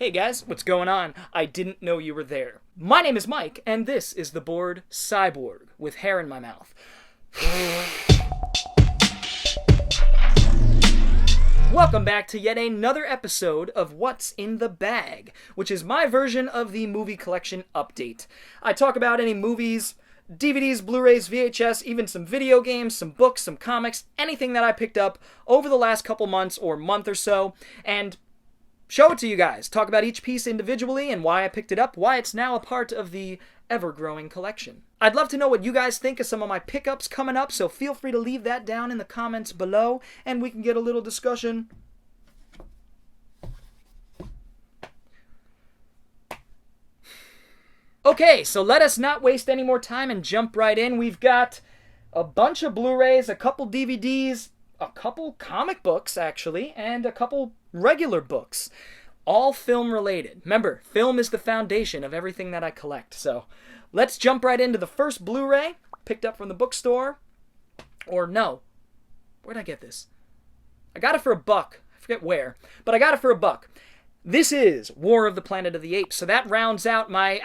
Hey guys, what's going on? I didn't know you were there. My name is Mike, and this is the bored Cyborg with hair in my mouth. Welcome back to yet another episode of What's in the Bag, which is my version of the movie collection update. I talk about any movies, DVDs, Blu-rays, VHS, even some video games, some books, some comics, anything that I picked up over the last couple months or month or so, and show it to you guys. Talk about each piece individually and why I picked it up, why it's now a part of the ever-growing collection. I'd love to know what you guys think of some of my pickups coming up, so feel free to leave that down in the comments below, and we can get a little discussion. Okay, so let us not waste any more time and jump right in. We've got a bunch of Blu-rays, a couple DVDs, a couple comic books, actually, and a couple regular books. All film-related. Remember, film is the foundation of everything that I collect. So let's jump right into the first Blu-ray, picked up from the bookstore. Or no. Where'd I get this? I got it for $1. I forget where, but I got it for $1. This is War of the Planet of the Apes, so that rounds out my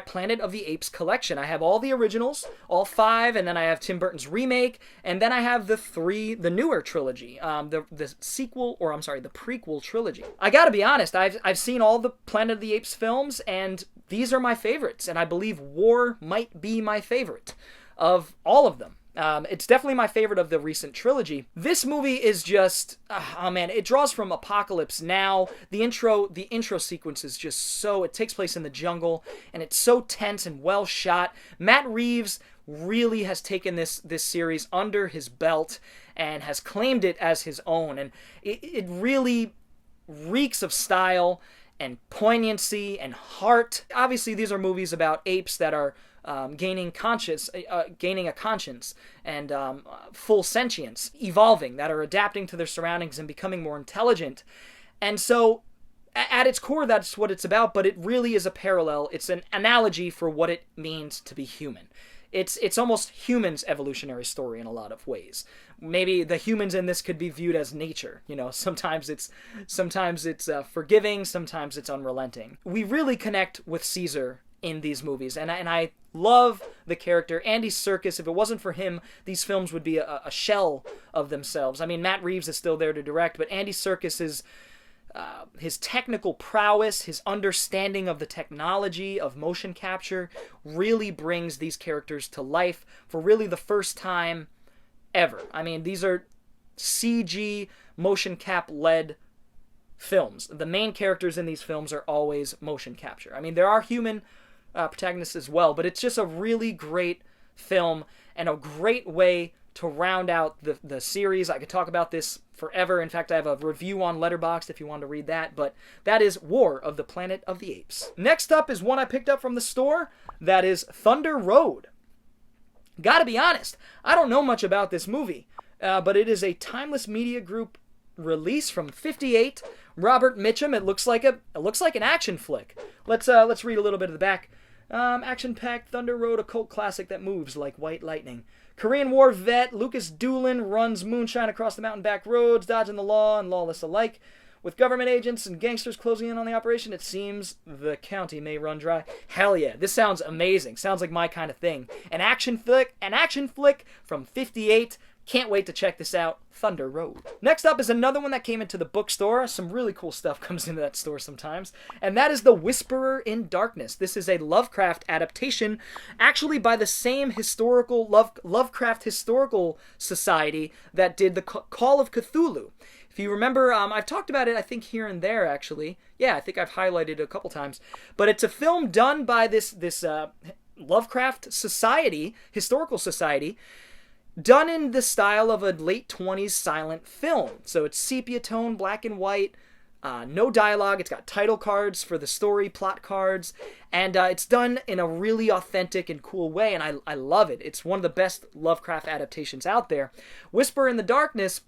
Planet of the Apes collection. I have all the originals, all 5, and then I have Tim Burton's remake, and then I have the newer trilogy, the prequel trilogy. I gotta be honest, I've seen all the Planet of the Apes films, and these are my favorites, and I believe War might be my favorite of all of them. It's definitely my favorite of the recent trilogy. This movie is just, it draws from Apocalypse Now. The intro sequence is just so, it takes place in the jungle, and it's so tense and well shot. Matt Reeves really has taken this series under his belt and has claimed it as his own, and it really reeks of style and poignancy and heart. Obviously, these are movies about apes that are gaining a conscience and full sentience, evolving, that are adapting to their surroundings and becoming more intelligent. And so, at its core, that's what it's about, but it really is a parallel. It's an analogy for what it means to be human. It's almost humans' evolutionary story in a lot of ways. Maybe the humans in this could be viewed as nature. You know, sometimes it's forgiving, sometimes it's unrelenting. We really connect with Caesar in these movies, and I love the character Andy Serkis. If it wasn't for him, these films would be a shell of themselves. I mean, Matt Reeves is still there to direct, but Andy Serkis is his technical prowess, his understanding of the technology of motion capture really brings these characters to life for really the first time ever. I mean, these are CG motion cap led films. The main characters in these films are always motion capture. I mean, there are human protagonists as well, but it's just a really great film and a great way to round out the series. I could talk about this forever. In fact, I have a review on Letterboxd if you want to read that, but that is War of the Planet of the Apes. Next up is one I picked up from the store. That is Thunder Road. Gotta be honest, I don't know much about this movie, but it is a Timeless Media Group release from '58. Robert Mitchum. It looks like an action flick. Let's read a little bit of the back. Action-packed Thunder Road, a cult classic that moves like white lightning. Korean War vet Lucas Doolin runs moonshine across the mountain back roads, dodging the law and lawless alike. With government agents and gangsters closing in on the operation, it seems the county may run dry. Hell yeah, this sounds amazing. Sounds like my kind of thing. An action flick from '58. Can't wait to check this out. Thunder Road. Next up is another one that came into the bookstore. Some really cool stuff comes into that store sometimes. And that is The Whisperer in Darkness. This is a Lovecraft adaptation, actually by the same Lovecraft Historical Society that did the Call of Cthulhu. If you remember, I've talked about it, I think, here and there, actually. Yeah, I think I've highlighted it a couple times. But it's a film done by this Lovecraft Society, Historical Society, done in the style of a late 20s silent film. So it's sepia tone, black and white, no dialogue. It's got title cards for the story, plot cards, and it's done in a really authentic and cool way, and I love it. It's one of the best Lovecraft adaptations out there. Whisper in the Darkness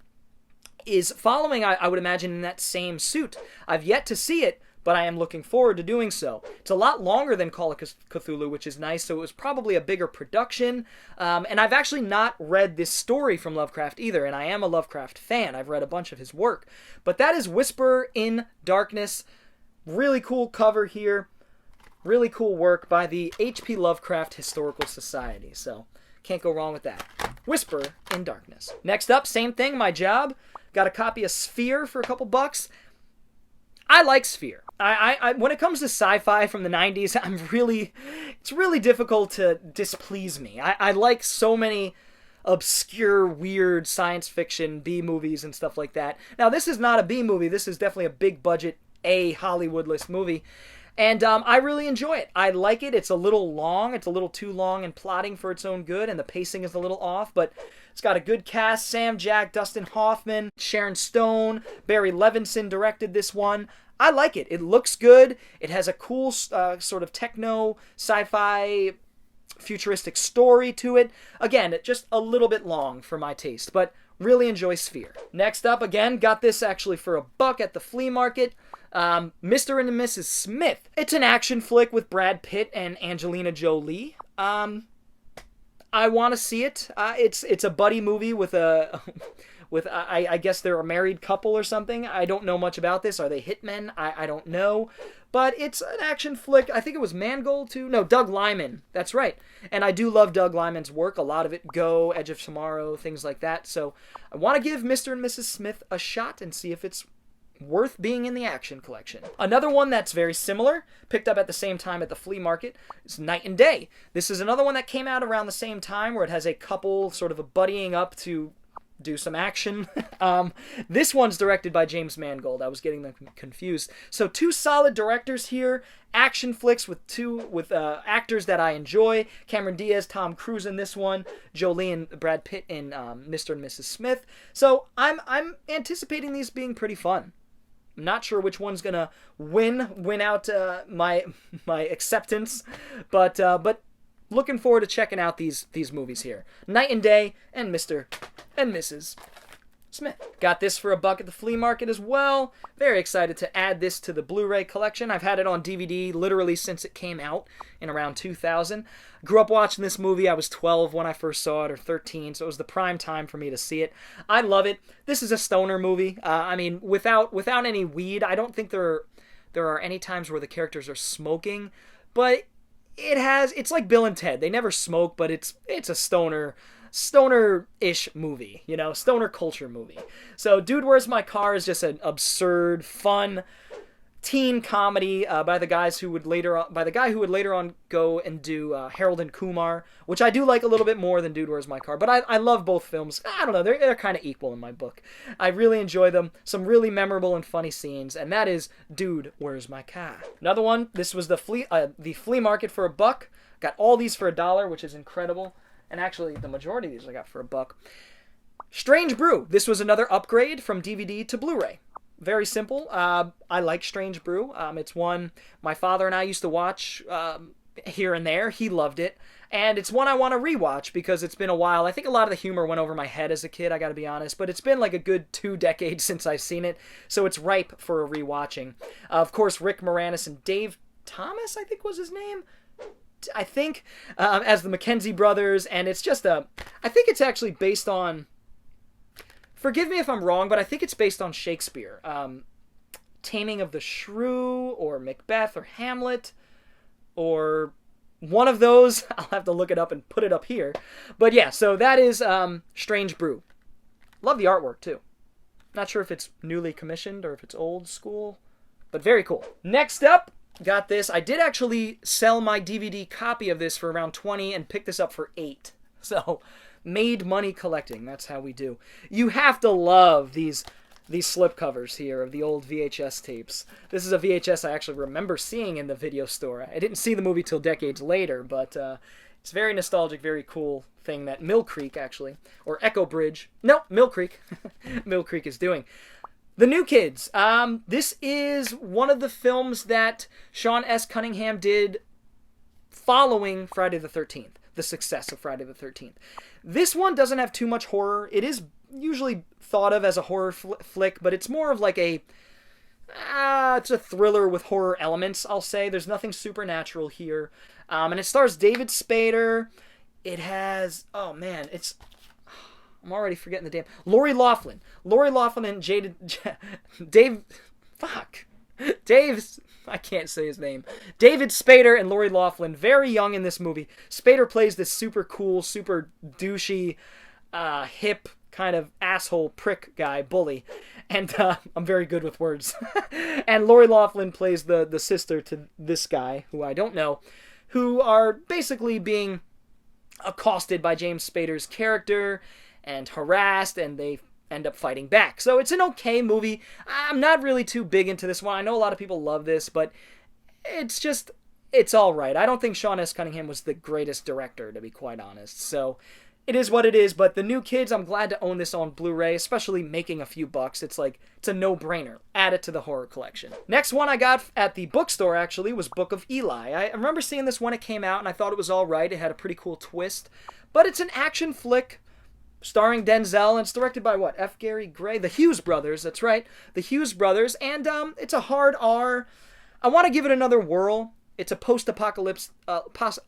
is following, I would imagine, in that same suit. I've yet to see it, but I am looking forward to doing so. It's a lot longer than Call of Cthulhu, which is nice, so it was probably a bigger production. And I've actually not read this story from Lovecraft either, and I am a Lovecraft fan. I've read a bunch of his work. But that is Whisper in Darkness. really cool cover here. Really cool work by the H.P. Lovecraft Historical Society. So, can't go wrong with that. Whisper in Darkness. Next up, same thing, my job. Got a copy of Sphere for a couple bucks. I like Sphere. I when it comes to sci-fi from the 90s, it's really difficult to displease me. I like so many obscure, weird science fiction B movies and stuff like that. Now, this is not a B movie. This is definitely a big budget A Hollywood list movie. And I really enjoy it. I like it. It's a little long. It's a little too long and plotting for its own good, and the pacing is a little off, but it's got a good cast. Sam Jack, Dustin Hoffman, Sharon Stone, Barry Levinson directed this one. I like it. It looks good. It has a cool sort of techno, sci-fi, futuristic story to it. Again, just a little bit long for my taste, but really enjoy Sphere. Next up, again, got this actually for $1 at the flea market. Mr. and Mrs. Smith. It's an action flick with Brad Pitt and Angelina Jolie. I want to see it. It's a buddy movie with a... I guess they're a married couple or something. I don't know much about this. Are they hitmen? I don't know. But it's an action flick. I think it was Mangold too. No, Doug Liman. That's right. And I do love Doug Liman's work. A lot of it, Go, Edge of Tomorrow, things like that. So I want to give Mr. and Mrs. Smith a shot and see if it's worth being in the action collection. Another one that's very similar, picked up at the same time at the flea market, is Night and Day. This is another one that came out around the same time where it has a couple sort of a buddying up to do some action. This one's directed by James Mangold. I was getting them confused. So 2 solid directors here. Action flicks with actors that I enjoy. Cameron Diaz, Tom Cruise in this one. Jolie and Brad Pitt in Mr. and Mrs. Smith. So I'm anticipating these being pretty fun. I'm not sure which one's gonna win out my acceptance, but looking forward to checking out these movies here. Night and Day and Mr. and Mrs. Smith. Got this for $1 at the flea market as well. Very excited to add this to the Blu-ray collection. I've had it on DVD literally since it came out in around 2000. Grew up watching this movie. I was 12 when I first saw it, or 13, so it was the prime time for me to see it. I love it. This is a stoner movie. I mean, without any weed. I don't think there are any times where the characters are smoking, but it's like Bill and Ted. They never smoke, but it's a stoner-ish movie, stoner culture movie. So Dude, Where's My Car is just an absurd, fun teen comedy by the guy who would later on go and do Harold and Kumar, which I do like a little bit more than Dude, Where's My Car. But I love both films. I don't know, they're kind of equal in my book. I really enjoy them. Some really memorable and funny scenes, and that is Dude, Where's My Car. Another one. This was the flea market for $1. Got all these for $1, which is incredible. And actually, the majority of these I got for $1. Strange Brew. This was another upgrade from DVD to Blu-ray. Very simple. I like Strange Brew. It's one my father and I used to watch here and there. He loved it. And it's one I want to rewatch because it's been a while. I think a lot of the humor went over my head as a kid, I gotta be honest. But it's been like a good 2 decades since I've seen it. So it's ripe for a rewatching. Of course, Rick Moranis and Dave Thomas, I think was his name. I think, as the Mackenzie brothers. And it's just I think it's actually based on... Forgive me if I'm wrong, but I think it's based on Shakespeare. Taming of the Shrew, or Macbeth, or Hamlet, or one of those. I'll have to look it up and put it up here. But yeah, so that is Strange Brew. Love the artwork, too. Not sure if it's newly commissioned or if it's old school, but very cool. Next up, got this. I did actually sell my DVD copy of this for around $20 and pick this up for $8. So... made money collecting. That's how we do. You have to love these slipcovers here of the old VHS tapes. This is a VHS I actually remember seeing in the video store. I didn't see the movie till decades later, but it's very nostalgic, very cool thing that Mill Creek actually, or Echo Bridge. No, Mill Creek. Mill Creek is doing. The New Kids. This is one of the films that Sean S. Cunningham did following Friday the 13th. The success of Friday the 13th. This one doesn't have too much horror. It is usually thought of as a horror flick, but it's more of like it's a thriller with horror elements, I'll say. There's nothing supernatural here. And it stars David Spader. It has, I'm already forgetting the damn, Lori Loughlin. Lori Loughlin and I can't say his name. David Spader and Lori Loughlin, very young in this movie. Spader plays this super cool, super douchey, hip, kind of asshole prick guy, bully. And I'm very good with words. And Lori Loughlin plays the sister to this guy, who I don't know, who are basically being accosted by James Spader's character and harassed, and they end up fighting back. So it's an okay movie. I'm not really too big into this one. I know a lot of people love this, but it's all right. I don't think Sean S. Cunningham was the greatest director, to be quite honest. So it is what it is, but the new kids, I'm glad to own this on Blu-ray, especially making a few bucks. It's a no-brainer. Add it to the horror collection. Next one I got at the bookstore, actually, was Book of Eli. I remember seeing this when it came out, and I thought it was all right. It had a pretty cool twist, but it's an action flick starring Denzel, and it's directed by, F. Gary Gray? The Hughes brothers, that's right. The Hughes brothers, and it's a hard R. I want to give it another whirl. It's a post-apocalypse... It's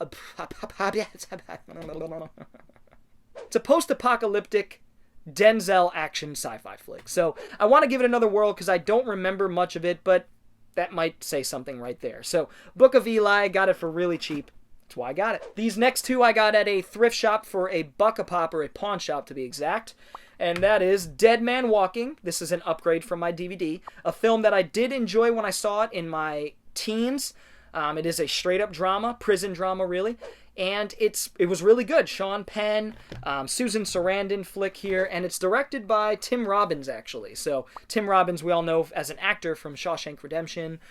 a post-apocalyptic Denzel action sci-fi flick. So I want to give it another whirl because I don't remember much of it, but that might say something right there. So Book of Eli, got it for really cheap. That's why I got it. These next two I got at a thrift shop for $1 a pop, or a pawn shop to be exact. And that is Dead Man Walking. This is an upgrade from my DVD. A film that I did enjoy when I saw it in my teens. It is a straight-up drama, prison drama, really. And it was really good. Sean Penn, Susan Sarandon flick here, and it's directed by Tim Robbins, actually. So Tim Robbins, we all know as an actor from Shawshank Redemption,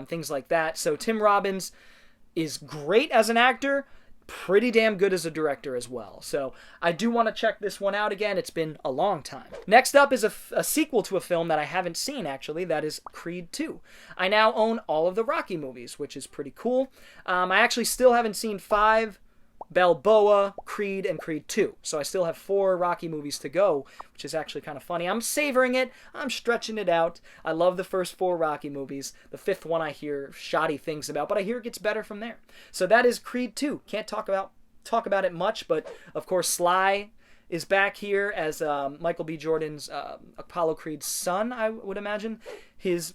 things like that. So Tim Robbins is great as an actor, pretty damn good as a director as well. So I do want to check this one out again. It's been a long time. Next up is a sequel to a film that I haven't seen, actually. That is Creed 2. I now own all of the Rocky movies, which is pretty cool. I actually still haven't seen 5, Balboa, Creed, and Creed 2. So I still have 4 Rocky movies to go, which is actually kind of funny. I'm savoring it. I'm stretching it out. I love the first 4 Rocky movies. The 5th one I hear shoddy things about, but I hear it gets better from there. So that is Creed 2. Can't talk about it much, but of course Sly is back here as Michael B. Jordan's Apollo Creed's son, I would imagine. His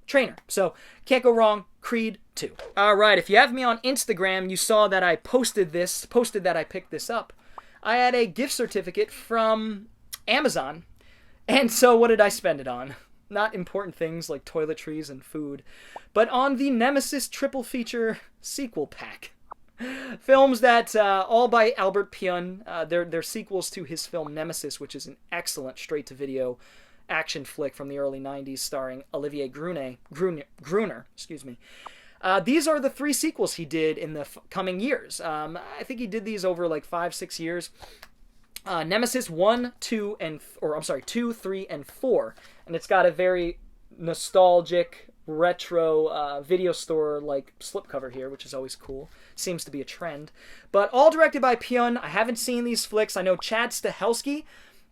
trainer. So can't go wrong. Creed 2. Alright, if you have me on Instagram, you saw that I posted that I picked this up. I had a gift certificate from Amazon, and so what did I spend it on? Not important things like toiletries and food, but on the Nemesis triple feature sequel pack. Films that, all by Albert Pyun, they're sequels to his film Nemesis, which is an excellent straight-to-video action flick from the early 90s starring Olivier Gruner. These are the 3 sequels he did in the coming years. I think he did these over like 5-6 years. Nemesis 1, 2, 3, and 4. And it's got a very nostalgic, retro video store like slipcover here, which is always cool. Seems to be a trend. But all directed by Pyun. I haven't seen these flicks. I know Chad Stahelski,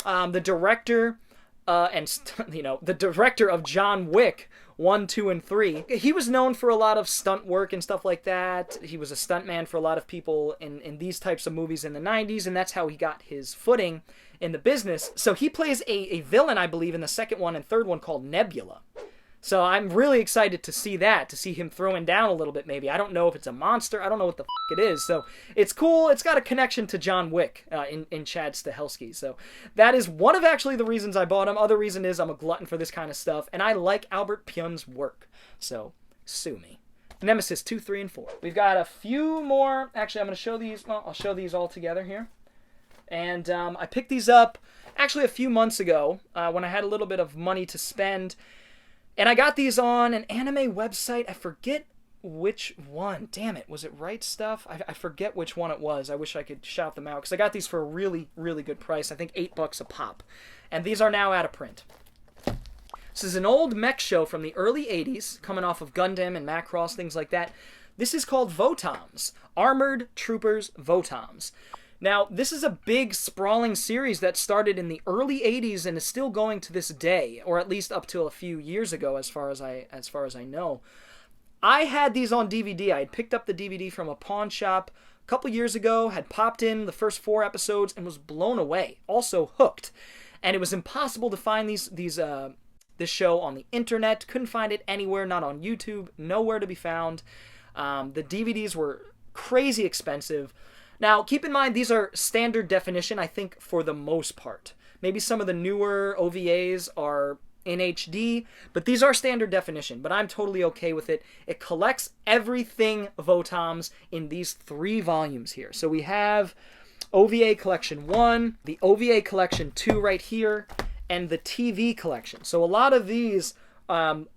the director... the director of John Wick 1, 2, and 3. He was known for a lot of stunt work and stuff like that. He was a stuntman for a lot of people in these types of movies in the 90s, and that's how he got his footing in the business. So he plays a villain, I believe, in the second one and third one called Nebula. So I'm really excited to see that, to see him throwing down a little bit maybe. I don't know if it's a monster. I don't know what the it is. So it's cool. It's got a connection to John Wick in Chad Stahelski. So that is one of actually the reasons I bought him. Other reason is I'm a glutton for this kind of stuff, and I like Albert Pyun's work. So sue me. Nemesis 2, 3, and 4. We've got a few more. Actually, I'm going to show these. Well, I'll show these all together here. And I picked these up actually a few months ago when I had a little bit of money to spend. And I got these on an anime website. I forget which one. Damn it. Was it Right Stuff? I forget which one it was. I wish I could shout them out because I got these for a really, really good price. I think $8 a pop. And these are now out of print. This is an old mech show from the early 80s, coming off of Gundam and Macross, things like that. This is called Votoms. Armored Troopers Votoms. Now, this is a big, sprawling series that started in the early 80s and is still going to this day, or at least up till a few years ago, as far as I know. I had these on DVD. I had picked up the DVD from a pawn shop a couple years ago, had popped in the first 4 episodes, and was blown away. Also hooked. And it was impossible to find these this show on the internet. Couldn't find it anywhere, not on YouTube, nowhere to be found. The DVDs were crazy expensive. Now, keep in mind, these are standard definition, I think, for the most part. Maybe some of the newer OVAs are in HD, but these are standard definition, but I'm totally okay with it. It collects everything Votoms in these 3 volumes here. So we have OVA Collection 1, the OVA Collection 2 right here, and the TV Collection. So a lot of these,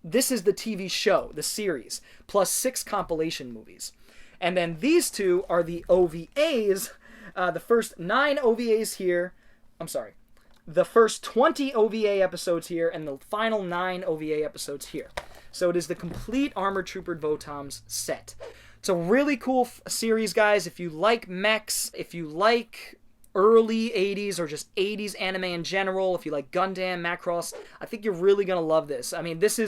this is the TV show, the series, plus 6 compilation movies. And then these 2 are the OVAs, the first 9 OVAs here, the first 20 OVA episodes here, and the final 9 OVA episodes here. So it is the complete Armored Trooper Votoms set. It's a really cool series, guys. If you like mechs, if you like early 80s or just 80s anime in general, if you like Gundam, Macross, I think you're really going to love this. I mean, this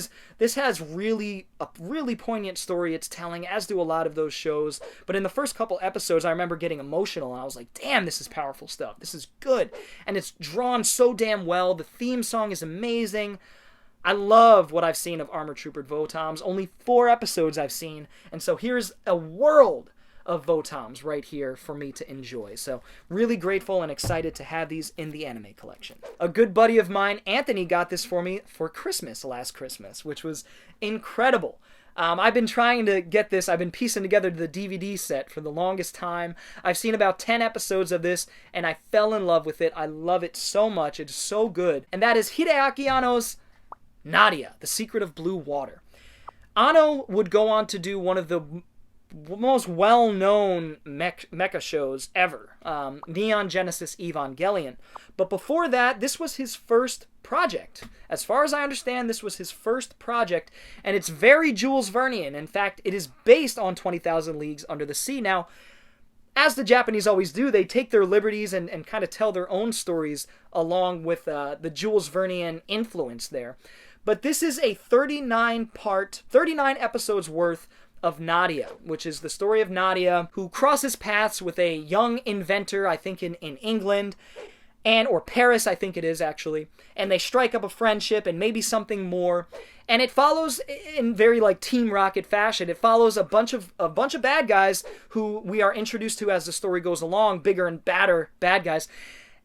has really a really poignant story it's telling, as do a lot of those shows. But in the first couple episodes, I remember getting emotional, and I was like, damn, this is powerful stuff. This is good. And it's drawn so damn well. The theme song is amazing. I love what I've seen of Armored Trooper Votoms. Only 4 episodes I've seen, and so here's a world of Votoms right here for me to enjoy. So really grateful and excited to have these in the anime collection. A good buddy of mine, Anthony, got this for me for Christmas last Christmas, which was incredible. I've been trying to get this. I've been piecing together the DVD set for the longest time. I've seen about 10 episodes of this, and I fell in love with it. I love it so much. It's so good. And that is Hideaki Anno's Nadia, The Secret of Blue Water. Anno would go on to do one of the most well-known mecha shows ever, Neon Genesis Evangelion. But before that, this was his first project. As far as I understand, this was his first project, and it's very Jules Vernean. In fact, it is based on 20,000 Leagues Under the Sea. Now, as the Japanese always do, they take their liberties and kind of tell their own stories along with the Jules Vernean influence there. But this is a 39 episodes worth of Nadia, which is the story of Nadia, who crosses paths with a young inventor, I think in England, or Paris, I think it is actually, and they strike up a friendship and maybe something more. And it follows in very like Team Rocket fashion. It follows a bunch of bad guys who we are introduced to as the story goes along, bigger and badder bad guys.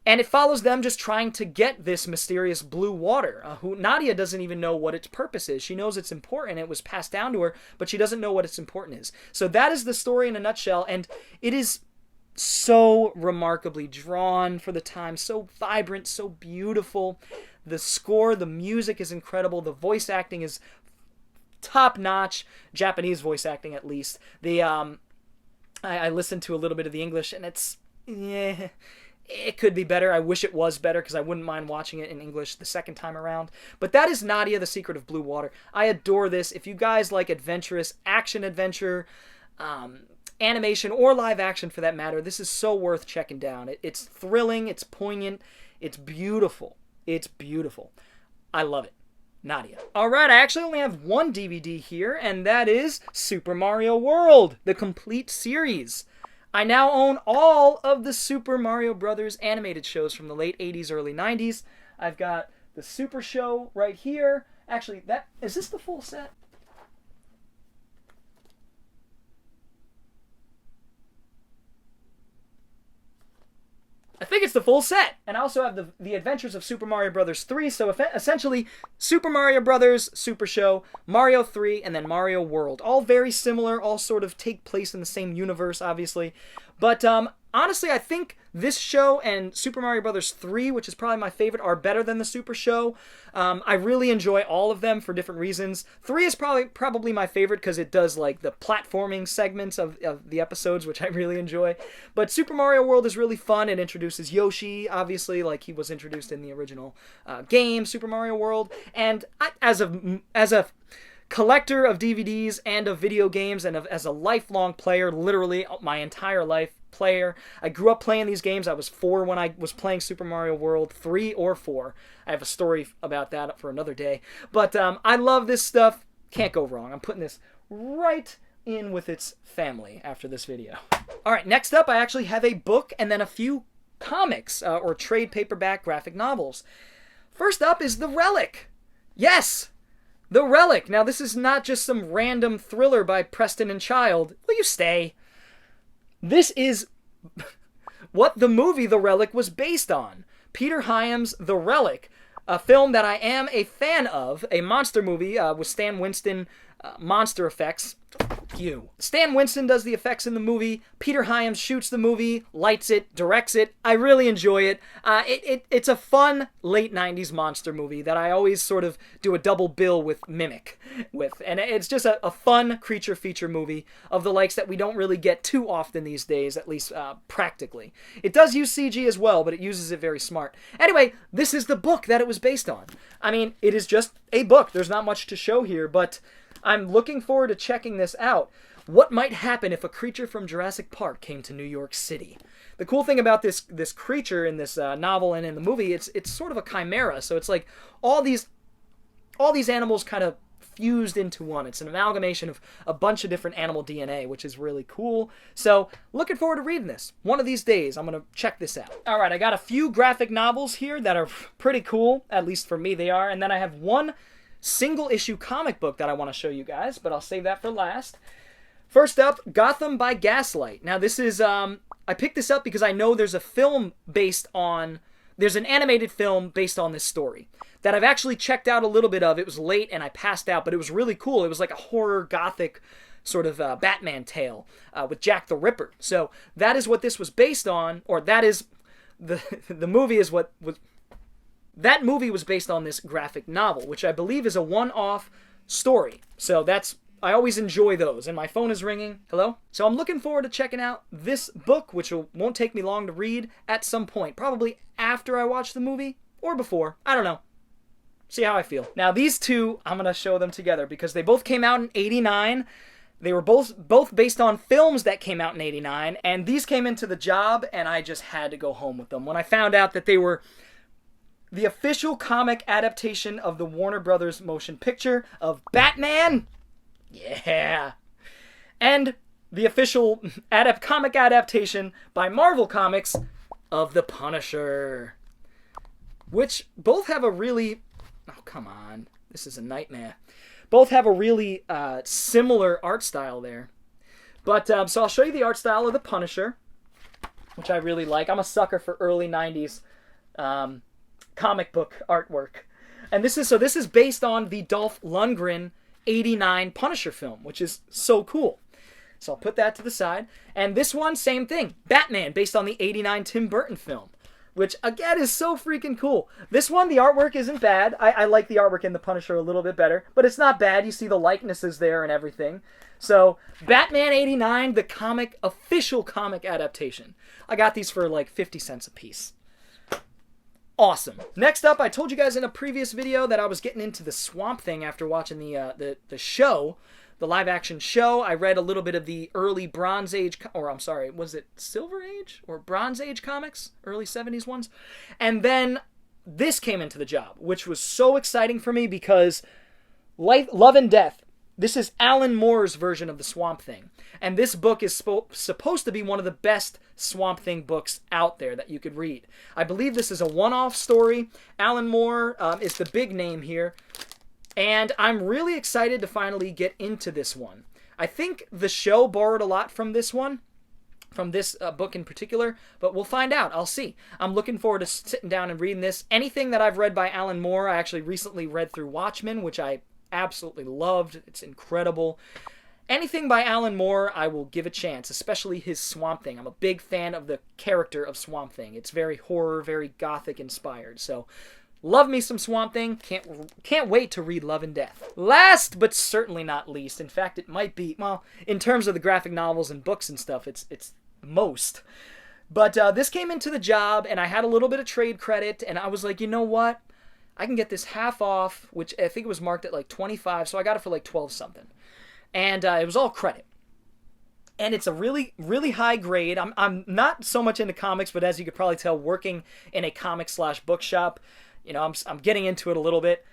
And it follows them just trying to get this mysterious blue water. Who Nadia doesn't even know what its purpose is. She knows it's important. It was passed down to her, but she doesn't know what its importance is. So that is the story in a nutshell, and it is so remarkably drawn for the time, so vibrant, so beautiful. The score, the music is incredible. The voice acting is top-notch. Japanese voice acting, at least. I listened to a little bit of the English, and it's... yeah. It could be better. I wish it was better because I wouldn't mind watching it in English the second time around. But that is Nadia, The Secret of Blue Water. I adore this. If you guys like adventurous action-adventure, animation, or live action for that matter, this is so worth checking down. It's thrilling. It's poignant. It's beautiful. It's beautiful. I love it. Nadia. Alright, I actually only have one DVD here, and that is Super Mario World, the complete series. I now own all of the Super Mario Brothers animated shows from the late 80s, early 90s. I've got the Super Show right here. Actually, is this the full set? I think it's the full set. And I also have the Adventures of Super Mario Bros. 3. So essentially, Super Mario Bros., Super Show, Mario 3, and then Mario World. All very similar, all sort of take place in the same universe, obviously. But honestly, I think this show and Super Mario Bros. 3, which is probably my favorite, are better than the Super Show. I really enjoy all of them for different reasons. 3 is probably my favorite because it does like the platforming segments of the episodes, which I really enjoy. But Super Mario World is really fun. It introduces Yoshi, obviously, like he was introduced in the original game, Super Mario World. And as a collector of DVDs and of video games, and as a lifelong player, literally my entire life player. I grew up playing these games. I was 4 when I was playing Super Mario World, 3 or 4. I have a story about that for another day. But I love this stuff. Can't go wrong. I'm putting this right in with its family after this video. Alright, next up I actually have a book and then a few comics or trade paperback graphic novels. First up is the Relic. Yes! The Relic. Now, this is not just some random thriller by Preston and Child. Will you stay? This is what the movie The Relic was based on. Peter Hyams' The Relic, a film that I am a fan of, a monster movie with Stan Winston, monster effects. You. Stan Winston does the effects in the movie. Peter Hyams shoots the movie, lights it, directs it. I really enjoy it. It's a fun late 90s monster movie that I always sort of do a double bill with Mimic with. And it's just a fun creature feature movie of the likes that we don't really get too often these days, at least practically. It does use CG as well, but it uses it very smart. Anyway, this is the book that it was based on. I mean, it is just a book. There's not much to show here, but I'm looking forward to checking this out. What might happen if a creature from Jurassic Park came to New York City? The cool thing about this creature in this novel and in the movie, it's sort of a chimera. So it's like all these animals kind of fused into one. It's an amalgamation of a bunch of different animal DNA, which is really cool. So looking forward to reading this. One of these days, I'm going to check this out. All right, I got a few graphic novels here that are pretty cool. At least for me, they are. And then I have one single issue comic book that I want to show you guys, but I'll save that for last. First up, Gotham by Gaslight. Now this is, I picked this up because I know there's an animated film based on this story that I've actually checked out a little bit of. It was late and I passed out, but it was really cool. It was like a horror gothic sort of Batman tale with Jack the Ripper. So that is what this was based on, or that is, the movie is what was... That movie was based on this graphic novel, which I believe is a one-off story. So I always enjoy those. And my phone is ringing. Hello? So I'm looking forward to checking out this book, which won't take me long to read at some point. Probably after I watch the movie or before. I don't know. See how I feel. Now these two, I'm going to show them together because they both came out in '89. They were both based on films that came out in '89. And these came into the job and I just had to go home with them. When I found out that they were the official comic adaptation of the Warner Brothers motion picture of Batman. Yeah. And the official comic adaptation by Marvel Comics of The Punisher. Which both have a really... Oh, come on. This is a nightmare. Both have a really similar art style there. But, so I'll show you the art style of The Punisher, which I really like. I'm a sucker for early 90s comic book artwork. And this is based on the Dolph Lundgren 89 Punisher film, which is so cool. So I'll put that to the side. And this one, same thing. Batman, based on the 89 Tim Burton film, which, again, is so freaking cool. This one, the artwork isn't bad. I like the artwork in The Punisher a little bit better, but it's not bad. You see the likenesses there and everything. So, Batman 89, the official comic adaptation. I got these for like 50 cents a piece. Awesome. Next up, I told you guys in a previous video that I was getting into the Swamp Thing after watching the show, the live-action show. I read a little bit of the early Bronze Age, or I'm sorry, was it Silver Age or Bronze Age comics? Early 70s ones? And then this came into the job, which was so exciting for me because Love and Death, this is Alan Moore's version of the Swamp Thing. And this book is supposed to be one of the best Swamp Thing books out there that you could read. I believe this is a one-off story. Alan Moore is the big name here. And I'm really excited to finally get into this one. I think the show borrowed a lot from this one, from this book in particular, but we'll find out. I'll see. I'm looking forward to sitting down and reading this. Anything that I've read by Alan Moore, I actually recently read through Watchmen, which I absolutely loved. It's incredible. Anything by Alan Moore, I will give a chance, especially his Swamp Thing. I'm a big fan of the character of Swamp Thing. It's very horror, very gothic inspired. So, love me some Swamp Thing. Can't wait to read Love and Death. Last, but certainly not least, in fact, it might be, well, in terms of the graphic novels and books and stuff, it's most. But this came into the job, and I had a little bit of trade credit, and I was like, you know what? I can get this half off, which I think it was marked at like 25, so I got it for like 12 something. And it was all credit. And it's a really, really high grade. I'm not so much into comics, but as you could probably tell, working in a comic/bookshop, you know, I'm getting into it a little bit.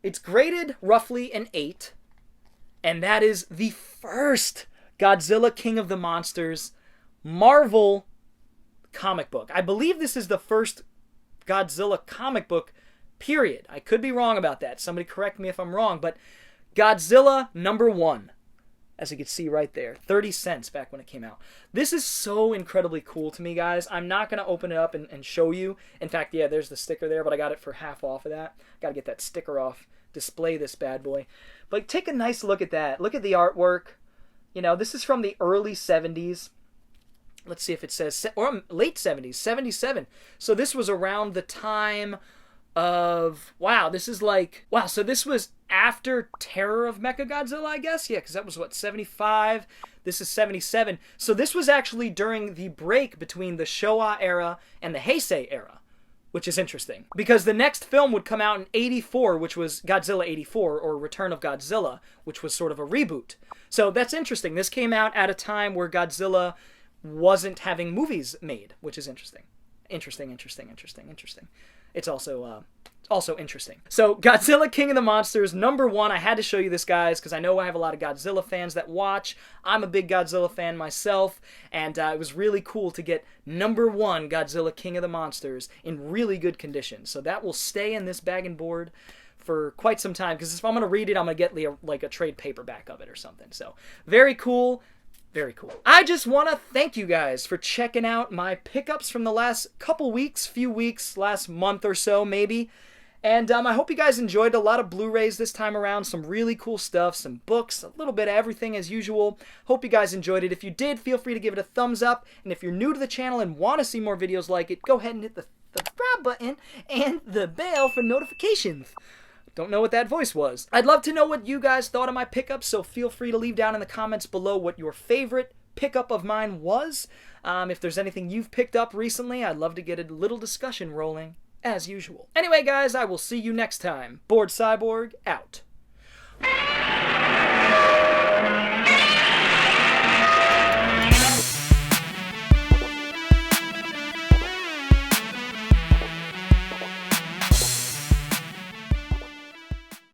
It's graded roughly an 8. And that is the first Godzilla King of the Monsters Marvel comic book. I believe this is the first Godzilla comic book Period. I could be wrong about that. Somebody correct me if I'm wrong, but Godzilla #1. As you can see right there, 30 cents back when it came out. This is so incredibly cool to me, guys. I'm not going to open it up and show you. In fact, yeah, there's the sticker there, but I got it for half off of that. Got to get that sticker off. Display this bad boy. But take a nice look at that. Look at the artwork. You know, this is from the early 70s. Let's see if it says, or late 70s, 77. So this was around the time of, wow, this is like, wow, so this was after Terror of Mechagodzilla, I guess? Yeah, because that was, what, 75? This is 77. So this was actually during the break between the Showa era and the Heisei era, which is interesting. Because the next film would come out in 84, which was Godzilla 84, or Return of Godzilla, which was sort of a reboot. So that's interesting. This came out at a time where Godzilla wasn't having movies made, which is interesting. Interesting. It's also interesting. So, Godzilla King of the Monsters, #1. I had to show you this, guys, because I know I have a lot of Godzilla fans that watch. I'm a big Godzilla fan myself, and it was really cool to get #1 Godzilla King of the Monsters in really good condition. So that will stay in this bag and board for quite some time, because if I'm going to read it, I'm going to get like a trade paperback of it or something. So, very cool. Very cool. I just want to thank you guys for checking out my pickups from the last couple weeks, few weeks, last month or so maybe. And I hope you guys enjoyed a lot of Blu-rays this time around, some really cool stuff, some books, a little bit of everything as usual. Hope you guys enjoyed it. If you did, feel free to give it a thumbs up. And if you're new to the channel and want to see more videos like it, go ahead and hit the subscribe button and the bell for notifications. Don't know what that voice was. I'd love to know what you guys thought of my pickups, so feel free to leave down in the comments below what your favorite pickup of mine was. If there's anything you've picked up recently, I'd love to get a little discussion rolling, as usual. Anyway, guys, I will see you next time. Bored Cyborg, out.